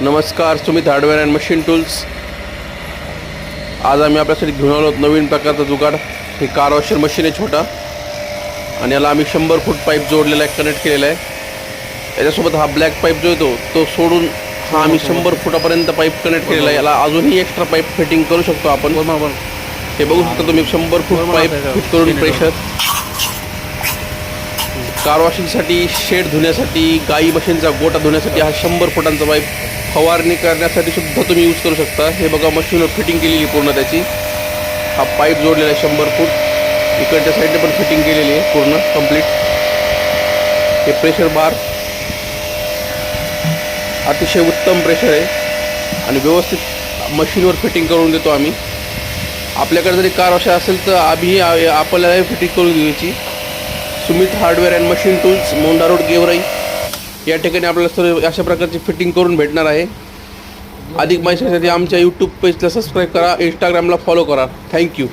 नमस्कार, Sumit hardware and machine tools. आज आम्ही आपल्यासाठी घेऊन आलो नवीन प्रकारचा जुगाड. हे कार वॉशर मशीन आहे छोटा, आणि याला आम्ही 100 फूट पाईप जोडलेला आहे, कनेक्ट केलेला आहे. याच्यासोबत हा ब्लॅक पाईप जो येतो तो सोडून हा आम्ही 100 फुटापर्यंत पाईप कनेक्ट केलेला आहे. याला अजूनही एक्स्ट्रा पाईप फिटिंग करू शकतो आपण. हे बघू शकता तुम्ही, 100 फूट पाईप फिट करून प्रेशर. कार वॉशिंगसाठी, शेड धुण्यासाठी, गाई मशीनचा गोटा धुण्यासाठी हा 100 फुटांचा पाईप. फवारणी करण्यासाठी सुद्धा तुम्ही यूज करू शकता. हे बघा, मशीनवर फिटिंग केलेली पूर्ण त्याची. हा पाईप जोडलेला आहे 100 फूट. इकडच्या साईडने पण फिटिंग केलेली आहे पूर्ण कंप्लीट. हे प्रेशर बार अतिशय उत्तम प्रेशर आहे आणि व्यवस्थित मशीनवर फिटिंग करून देतो आम्ही. आपल्याकडे जरी कार वॉशर असेल तर आम्ही आपल्याला फिटिंग करून द्यायची. Sumit hardware and machine tools, Mondha road, Georai या ठिकाणी आपल्याला सर्व अशा प्रकारची फिटिंग करून भेटणार आहे. अधिक माहितीसाठी आमच्या यूट्यूब पेजला सबस्क्राईब करा, इंस्टाग्रामला फॉलो करा. थँक्यू.